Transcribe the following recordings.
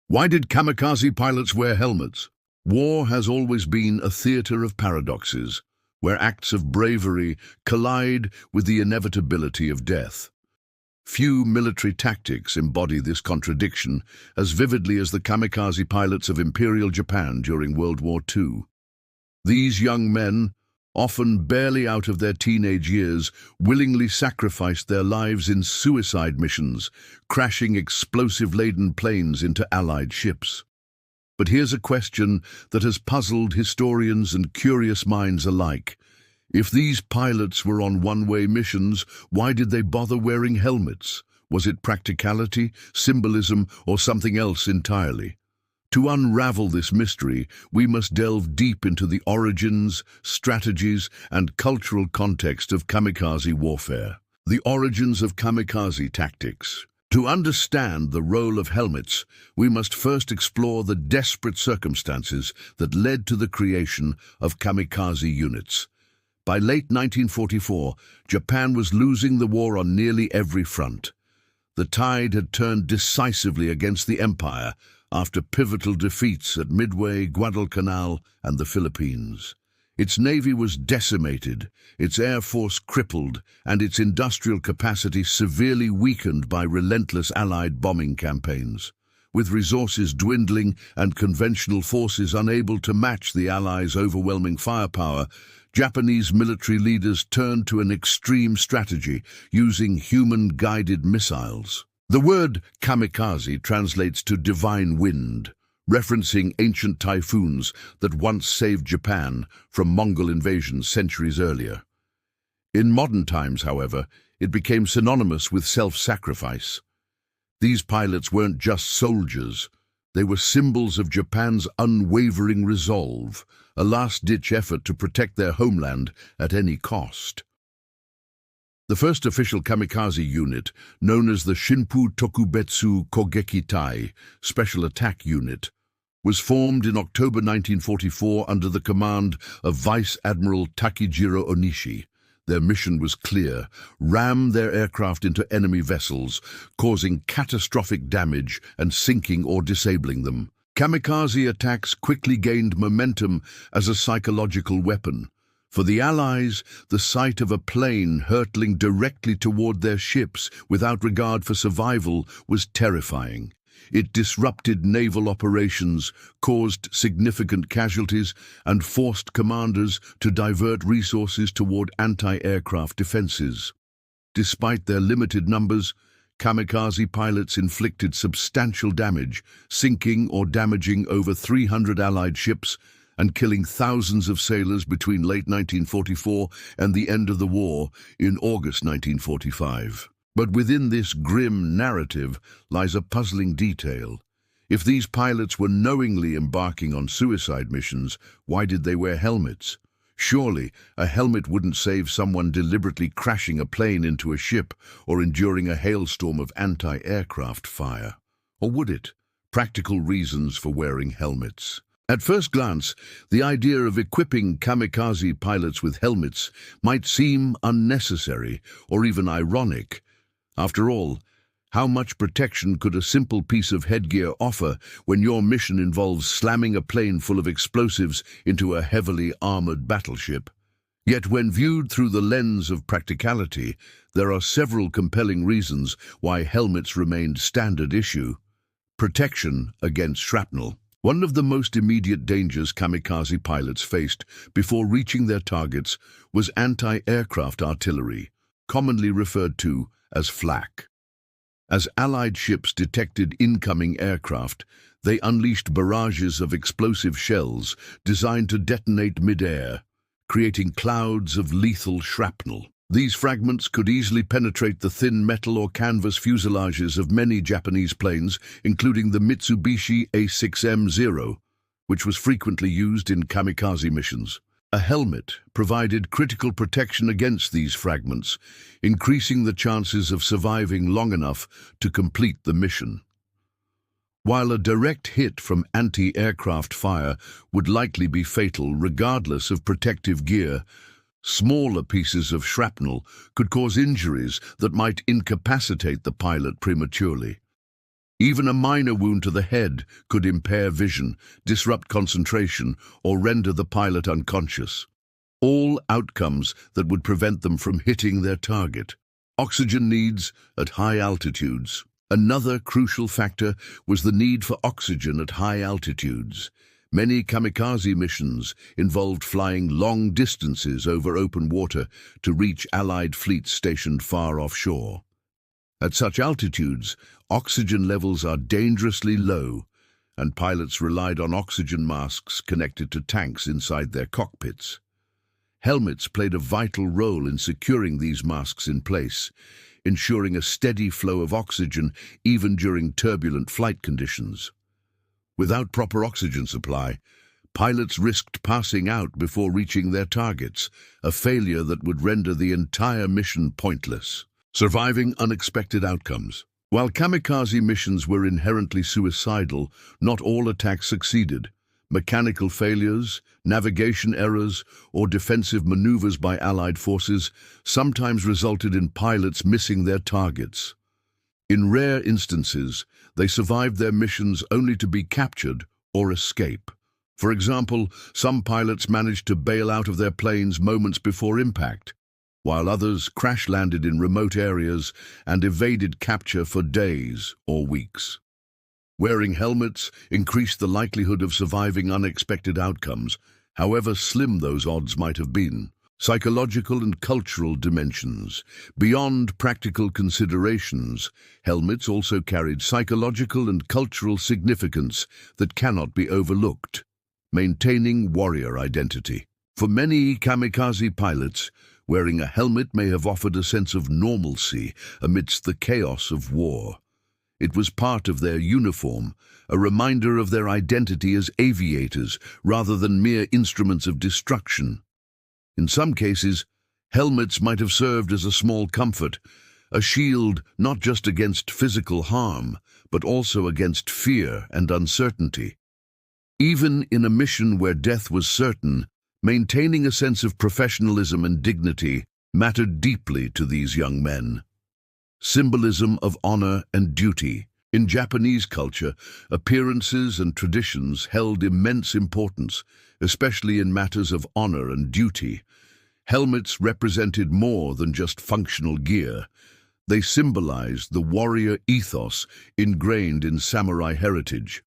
Why did kamikaze pilots wear helmets? War has always been a theater of paradoxes, where acts of bravery collide with the inevitability of death. Few military tactics embody this contradiction as vividly as the kamikaze pilots of Imperial Japan during World War II. These young men, often barely out of their teenage years, willingly sacrificed their lives in suicide missions, crashing explosive-laden planes into Allied ships. But here's a question that has puzzled historians and curious minds alike. If these pilots were on one-way missions, why did they bother wearing helmets? Was it practicality, symbolism, or something else entirely? To unravel this mystery, we must delve deep into the origins, strategies, and cultural context of kamikaze warfare. The origins of kamikaze tactics. To understand the role of helmets, we must first explore the desperate circumstances that led to the creation of kamikaze units. By late 1944, Japan was losing the war on nearly every front. The tide had turned decisively against the empire after pivotal defeats at Midway, Guadalcanal, and the Philippines. Its navy was decimated, its air force crippled, and its industrial capacity severely weakened by relentless Allied bombing campaigns. With resources dwindling and conventional forces unable to match the Allies' overwhelming firepower, Japanese military leaders turned to an extreme strategy, using human-guided missiles. The word kamikaze translates to divine wind, referencing ancient typhoons that once saved Japan from Mongol invasion centuries earlier. In modern times, however, it became synonymous with self-sacrifice. These pilots weren't just soldiers, they were symbols of Japan's unwavering resolve, a last-ditch effort to protect their homeland at any cost. The first official kamikaze unit, known as the Shinpu Tokubetsu Kogeki-tai Special Attack Unit, was formed in October 1944 under the command of Vice Admiral Takejiro Onishi. Their mission was clear: ram their aircraft into enemy vessels, causing catastrophic damage and sinking or disabling them. Kamikaze attacks quickly gained momentum as a psychological weapon. For the Allies, the sight of a plane hurtling directly toward their ships without regard for survival was terrifying. It disrupted naval operations, caused significant casualties, and forced commanders to divert resources toward anti-aircraft defenses. Despite their limited numbers, kamikaze pilots inflicted substantial damage, sinking or damaging over 300 Allied ships and killing thousands of sailors between late 1944 and the end of the war in August 1945. But within this grim narrative lies a puzzling detail. If these pilots were knowingly embarking on suicide missions, why did they wear helmets? Surely, a helmet wouldn't save someone deliberately crashing a plane into a ship or enduring a hailstorm of anti-aircraft fire. Or would it? Practical reasons for wearing helmets. At first glance, the idea of equipping kamikaze pilots with helmets might seem unnecessary or even ironic. After all, how much protection could a simple piece of headgear offer when your mission involves slamming a plane full of explosives into a heavily armored battleship? Yet when viewed through the lens of practicality, there are several compelling reasons why helmets remained standard issue. Protection against shrapnel. One of the most immediate dangers kamikaze pilots faced before reaching their targets was anti-aircraft artillery, commonly referred to as flak. As Allied ships detected incoming aircraft, they unleashed barrages of explosive shells designed to detonate mid-air, creating clouds of lethal shrapnel. These fragments could easily penetrate the thin metal or canvas fuselages of many Japanese planes, including the Mitsubishi A6M0, which was frequently used in kamikaze missions. A helmet provided critical protection against these fragments, increasing the chances of surviving long enough to complete the mission. While a direct hit from anti-aircraft fire would likely be fatal regardless of protective gear, smaller pieces of shrapnel could cause injuries that might incapacitate the pilot prematurely. Even a minor wound to the head could impair vision, disrupt concentration, or render the pilot unconscious. All outcomes that would prevent them from hitting their target. Oxygen needs at high altitudes. Another crucial factor was the need for oxygen at high altitudes. Many kamikaze missions involved flying long distances over open water to reach Allied fleets stationed far offshore. At such altitudes, oxygen levels are dangerously low, and pilots relied on oxygen masks connected to tanks inside their cockpits. Helmets played a vital role in securing these masks in place, ensuring a steady flow of oxygen even during turbulent flight conditions. Without proper oxygen supply, pilots risked passing out before reaching their targets, a failure that would render the entire mission pointless. Surviving unexpected outcomes. While kamikaze missions were inherently suicidal, not all attacks succeeded. Mechanical failures, navigation errors, or defensive maneuvers by Allied forces sometimes resulted in pilots missing their targets. In rare instances, they survived their missions only to be captured or escape. For example, some pilots managed to bail out of their planes moments before impact, while others crash-landed in remote areas and evaded capture for days or weeks. Wearing helmets increased the likelihood of surviving unexpected outcomes, however slim those odds might have been. Psychological and cultural dimensions. Beyond practical considerations, helmets also carried psychological and cultural significance that cannot be overlooked. Maintaining warrior identity. For many kamikaze pilots, wearing a helmet may have offered a sense of normalcy amidst the chaos of war. It was part of their uniform, a reminder of their identity as aviators rather than mere instruments of destruction. In some cases, helmets might have served as a small comfort, a shield not just against physical harm, but also against fear and uncertainty. Even in a mission where death was certain, maintaining a sense of professionalism and dignity mattered deeply to these young men. Symbolism of honor and duty. In Japanese culture, appearances and traditions held immense importance, especially in matters of honor and duty. Helmets represented more than just functional gear. They symbolized the warrior ethos ingrained in samurai heritage.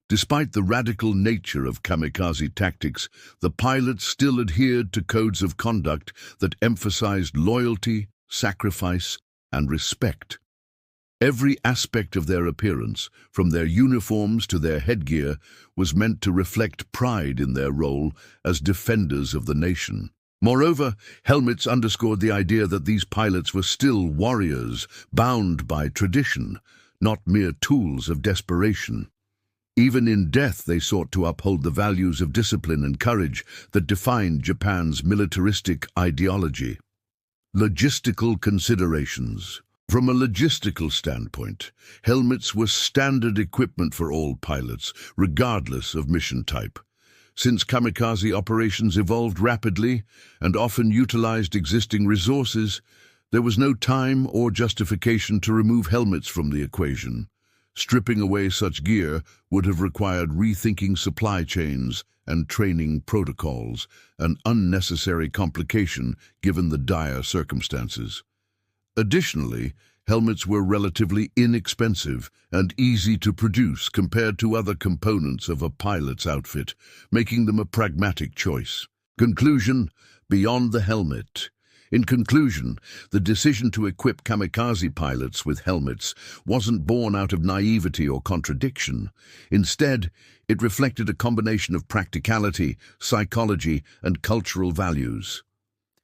Despite the radical nature of kamikaze tactics, the pilots still adhered to codes of conduct that emphasized loyalty, sacrifice, and respect. Every aspect of their appearance, from their uniforms to their headgear, was meant to reflect pride in their role as defenders of the nation. Moreover, helmets underscored the idea that these pilots were still warriors, bound by tradition, not mere tools of desperation. Even in death, they sought to uphold the values of discipline and courage that defined Japan's militaristic ideology. Logistical considerations. From a logistical standpoint, helmets were standard equipment for all pilots, regardless of mission type. Since kamikaze operations evolved rapidly and often utilized existing resources, there was no time or justification to remove helmets from the equation. Stripping away such gear would have required rethinking supply chains and training protocols, an unnecessary complication given the dire circumstances. Additionally, helmets were relatively inexpensive and easy to produce compared to other components of a pilot's outfit, making them a pragmatic choice. Conclusion: beyond the helmet. In conclusion, the decision to equip kamikaze pilots with helmets wasn't born out of naivety or contradiction. Instead, it reflected a combination of practicality, psychology, and cultural values.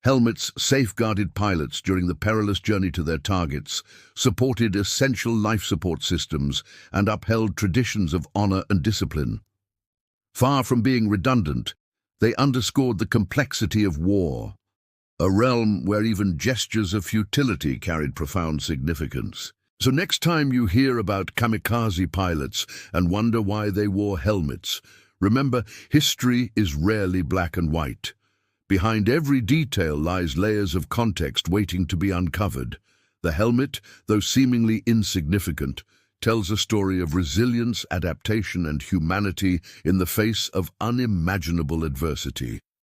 Helmets safeguarded pilots during the perilous journey to their targets, supported essential life support systems, and upheld traditions of honor and discipline. Far from being redundant, they underscored the complexity of war, a realm where even gestures of futility carried profound significance. So next time you hear about kamikaze pilots and wonder why they wore helmets, remember, history is rarely black and white. Behind every detail lies layers of context waiting to be uncovered. The helmet, though seemingly insignificant, tells a story of resilience, adaptation, and humanity in the face of unimaginable adversity.